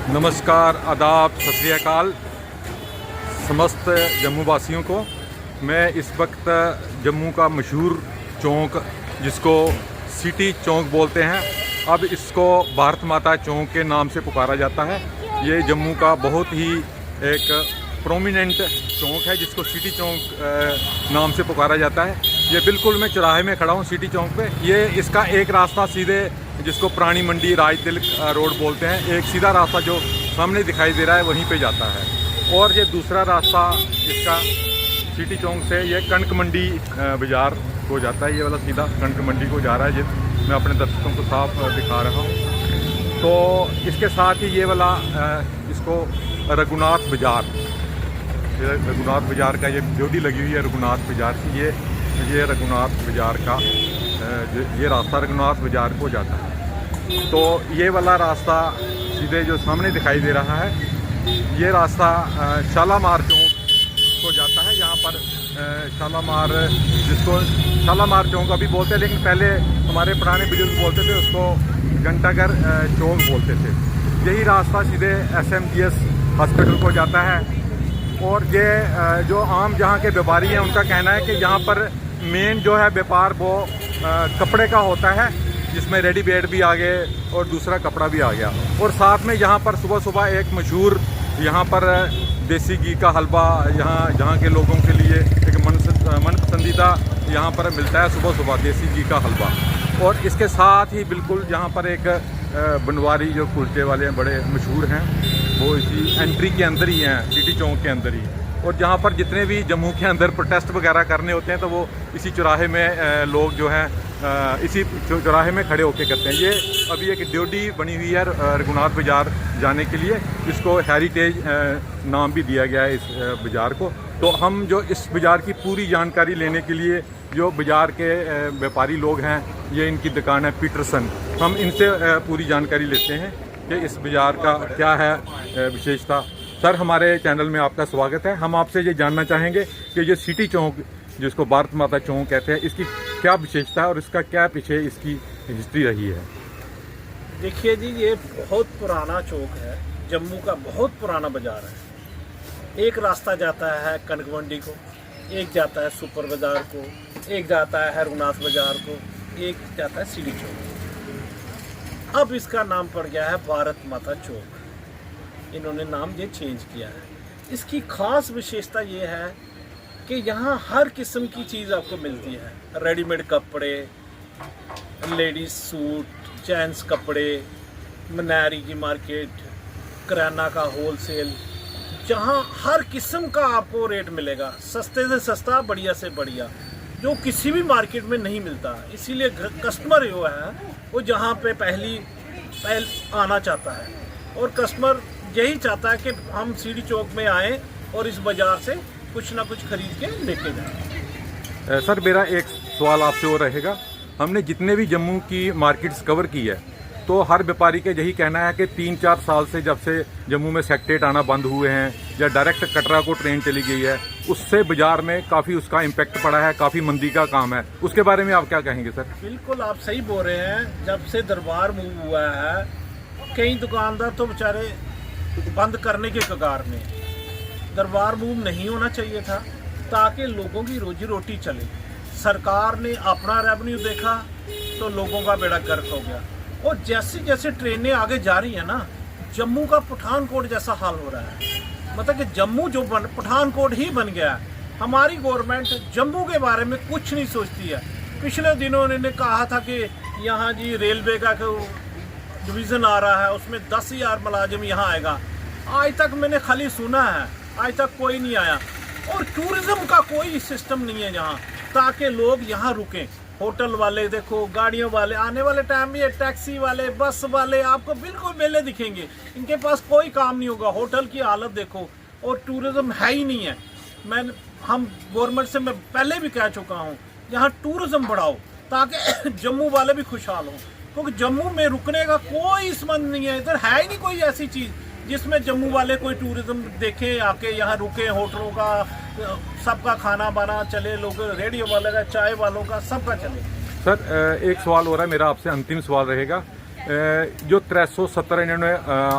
नमस्कार, आदाब, सत श्री अकाल समस्त जम्मू वासियों को। मैं इस वक्त जम्मू का मशहूर चौक जिसको सिटी चौक बोलते हैं, अब इसको भारत माता चौक के नाम से पुकारा जाता है। ये जम्मू का बहुत ही एक प्रोमिनेंट चौक है जिसको सिटी चौक नाम से पुकारा जाता है। ये बिल्कुल मैं चौराहे में खड़ा हूँ सिटी चौक पे। ये इसका एक रास्ता सीधे जिसको प्राणी मंडी राजदिल रोड बोलते हैं, एक सीधा रास्ता जो सामने दिखाई दे रहा है वहीं पे जाता है। और ये दूसरा रास्ता इसका सिटी चौक से ये कणक मंडी बाज़ार को जाता है। ये वाला सीधा कणक मंडी को जा रहा है, ये मैं अपने दर्शकों को साफ दिखा रहा हूँ। तो इसके साथ ही ये वाला इसको रघुनाथ बाज़ार, रघुनाथ बाज़ार का ये ड्यूटी लगी हुई है रघुनाथ बाज़ार की। ये रघुनाथ बाज़ार का ये रास्ता रघुनाथ बाज़ार को जाता है। तो ये वाला रास्ता सीधे जो सामने दिखाई दे रहा है, ये रास्ता शालामार चौक को जाता है। यहाँ पर शालामार, जिसको शालामार चौक अभी बोलते हैं, लेकिन पहले हमारे पुराने बुजुर्ग बोलते थे उसको घंटाघर चौक बोलते थे। यही रास्ता सीधे SMGS हॉस्पिटल को जाता है। और ये जो आम जहाँ के व्यापारी हैं उनका कहना है कि यहाँ पर मेन जो है व्यापार वो कपड़े का होता है, जिसमें रेडीमेड भी आ गए और दूसरा कपड़ा भी आ गया। और साथ में यहाँ पर सुबह सुबह एक मशहूर यहाँ पर देसी घी का हलवा यहाँ के लोगों के लिए एक मन पसंदीदा यहाँ पर मिलता है सुबह सुबह, देसी घी का हलवा। और इसके साथ ही बिल्कुल यहाँ पर एक बनवारी जो कुलचे वाले हैं बड़े मशहूर हैं, वो इसी एंट्री के अंदर ही हैं, सिटी चौक के अंदर ही। और जहाँ पर जितने भी जम्मू के अंदर प्रोटेस्ट वगैरह करने होते हैं तो वो इसी चौराहे में लोग जो हैं इसी चौराहे में खड़े होकर करते हैं। ये अभी एक ड्यूटी बनी हुई है रघुनाथ बाज़ार जाने के लिए, इसको हेरिटेज नाम भी दिया गया है इस बाज़ार को। तो हम जो इस बाज़ार की पूरी जानकारी लेने के लिए, जो बाज़ार के व्यापारी लोग हैं, ये इनकी दुकान है पीटरसन, हम इनसे पूरी जानकारी लेते हैं कि इस बाज़ार का क्या है विशेषता। सर, हमारे चैनल में आपका स्वागत है। हम आपसे ये जानना चाहेंगे कि ये सिटी चौक जिसको भारत माता चौक कहते हैं, इसकी क्या विशेषता है और इसका क्या पीछे इसकी हिस्ट्री रही है। देखिए जी, ये बहुत पुराना चौक है, जम्मू का बहुत पुराना बाज़ार है। एक रास्ता जाता है कनक मंडी को, एक जाता है सुपर बाज़ार को, एक जाता है रघुनाथ बाज़ार को, एक जाता है सिटी चौक। अब इसका नाम पड़ गया है भारत माता चौक। इन्होंने नाम ये चेंज किया है। इसकी खास विशेषता ये है कि यहाँ हर किस्म की चीज़ आपको मिलती है। रेडीमेड कपड़े, लेडीज सूट, जेंट्स कपड़े, मनारी की मार्केट, किराना का होलसेल, जहाँ हर किस्म का आपको रेट मिलेगा, सस्ते से सस्ता, बढ़िया से बढ़िया, जो किसी भी मार्केट में नहीं मिलता। इसीलिए कस्टमर जो है वो जहाँ पे पहले आना चाहता है, और कस्टमर यही चाहता है कि हम सिटी चौक में आएँ और इस बाज़ार से कुछ ना कुछ खरीद के लेके जाएं। सर, मेरा एक सवाल आपसे और रहेगा। हमने जितने भी जम्मू की मार्केट्स कवर की है, तो हर व्यापारी का यही कहना है कि 3-4 साल से जब से जम्मू में सेक्टेट आना बंद हुए हैं या डायरेक्ट कटरा को ट्रेन चली गई है, उससे बाज़ार में काफ़ी उसका इम्पैक्ट पड़ा है, काफ़ी मंदी का काम है। उसके बारे में आप क्या कहेंगे सर? बिल्कुल आप सही बोल रहे हैं। जब से दरबार मूव हुआ है, कई दुकानदार तो बेचारे बंद करने के कगार में। दरबार मूव नहीं होना चाहिए था ताकि लोगों की रोजी रोटी चले। सरकार ने अपना रेवेन्यू देखा तो लोगों का बेड़ा गर्क हो गया। और जैसे जैसे ट्रेनें आगे जा रही हैं ना, जम्मू का पठानकोट जैसा हाल हो रहा है। मतलब कि जम्मू जो पठानकोट ही बन गया है। हमारी गवर्नमेंट जम्मू के बारे में कुछ नहीं सोचती है। पिछले दिनों उन्होंने कहा था कि यहाँ जी रेलवे का डिवीज़न आ रहा है, उसमें 10,000 मुलाजिम यहाँ आएगा। आज तक मैंने खाली सुना है, आज तक कोई नहीं आया। और टूरिज्म का कोई सिस्टम नहीं है यहाँ, ताकि लोग यहाँ रुकें। होटल वाले देखो, गाड़ियों वाले, आने वाले टाइम में ये टैक्सी वाले, बस वाले आपको बिल्कुल मेले दिखेंगे। इनके पास कोई काम नहीं होगा। होटल की हालत देखो, और टूरिज्म है ही नहीं है। हम गवर्नमेंट से मैं पहले भी कह चुका हूँ, यहाँ टूरिज्म बढ़ाओ ताकि जम्मू वाले भी खुशहाल हों। क्योंकि जम्मू में रुकने का कोई संबंध नहीं है। इधर है ही नहीं कोई ऐसी चीज़ जिसमें जम्मू वाले कोई टूरिज्म देखें, आके यहाँ रुके। होटलों का सबका खाना बना चले, लोग रेडियो वाले का, चाय वालों का, सबका चले। सर, एक सवाल हो रहा है मेरा आपसे, अंतिम सवाल रहेगा जो 370 इन्होंने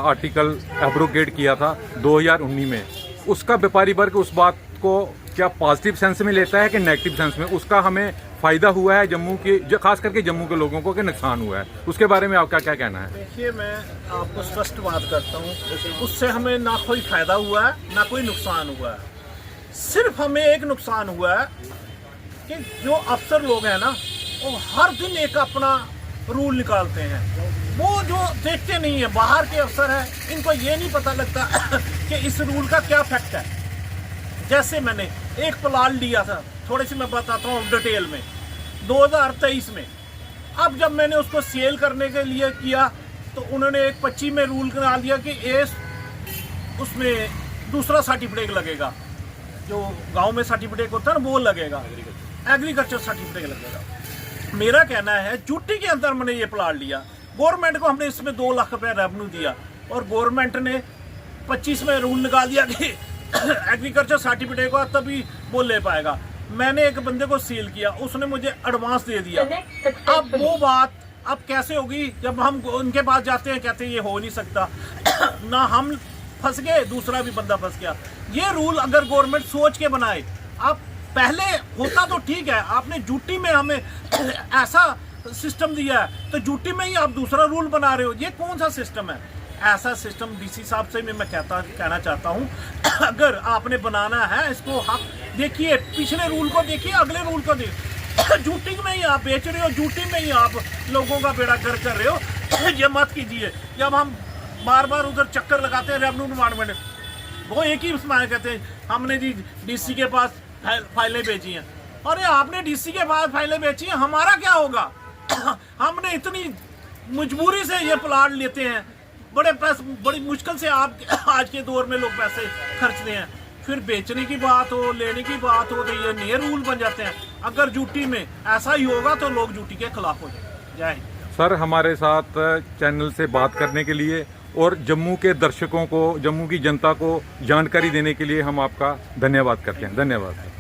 आर्टिकल एब्रोगेट किया था 2019 में, उसका व्यापारी वर्ग उस बात को क्या पॉजिटिव सेंस में लेता है कि नेगेटिव सेंस में? उसका हमें फ़ायदा हुआ है जम्मू के, जो खास करके जम्मू के लोगों को, कि नुकसान हुआ है? उसके बारे में आपका क्या कहना है? देखिए, मैं आपको स्पष्ट बात करता हूँ, उससे हमें ना कोई फायदा हुआ है ना कोई नुकसान हुआ है। सिर्फ हमें एक नुकसान हुआ है कि जो अफसर लोग हैं ना, वो हर दिन एक अपना रूल निकालते हैं। वो जो देखते नहीं है, बाहर के अफसर हैं, इनको ये नहीं पता लगता कि इस रूल का क्या इफेक्ट है। जैसे मैंने एक प्लाट लिया था, थोड़ी सी मैं बताता हूँ डिटेल में, 2023 में। अब जब मैंने उसको सेल करने के लिए किया तो उन्होंने एक 25 में रूल बना दिया कि उसमें दूसरा सर्टिफिकेट लगेगा, जो गांव में सर्टिफिकेट होता है ना, वो लगेगा, एग्रीकल्चर सर्टिफिकेट लगेगा। मेरा कहना है, ड्यूटी के अंदर मैंने ये प्लाट लिया, गवर्नमेंट को हमने इसमें 2 लाख रुपए रेवेन्यू दिया, और गवर्नमेंट ने 25 में रूल निकाल दिया कि एग्रीकल्चर सर्टिफिकेट को तभी वो ले पाएगा। मैंने एक बंदे को सील किया, उसने मुझे एडवांस दे दिया। अब वो बात अब कैसे होगी जब हम उनके पास जाते हैं, कहते हैं ये हो नहीं सकता। ना हम फंस गए, दूसरा भी बंदा फंस गया। ये रूल अगर गवर्नमेंट सोच के बनाए, आप पहले होता तो ठीक है, आपने ड्यूटी में हमें ऐसा सिस्टम दिया है तो ड्यूटी में ही आप दूसरा रूल बना रहे हो, ये कौन सा सिस्टम है? ऐसा सिस्टम डीसी साहब से मैं कहना चाहता हूँ, अगर आपने बनाना है इसको, आप देखिए पिछले रूल को देखिए, अगले रूल को देखिए। ड्यूटी में ही आप बेच रहे हो, ड्यूटी में ही आप लोगों का बेड़ा गर्क कर रहे हो। ये मत कीजिए। जब हम बार बार उधर चक्कर लगाते हैं रेवेन्यू डिपार्टमेंट, वो एक ही उसमें कहते हैं हमने जी डीसी के पास फाइलें बेची हैं। अरे आपने डीसी के पास फाइलें बेची हैं, हमारा क्या होगा? हमने इतनी मजबूरी से ये प्लाट लेते हैं, बड़े पैसे, बड़ी मुश्किल से आप आज के दौर में लोग पैसे खर्चते हैं, फिर बेचने की बात हो, लेने की बात हो, तो ये नए रूल बन जाते हैं। अगर ड्यूटी में ऐसा ही होगा तो लोग ड्यूटी के खिलाफ हो जाएंगे। जय हिंद। सर, हमारे साथ चैनल से बात करने के लिए और जम्मू के दर्शकों को, जम्मू की जनता को जानकारी देने के लिए हम आपका धन्यवाद करते हैं। धन्यवाद।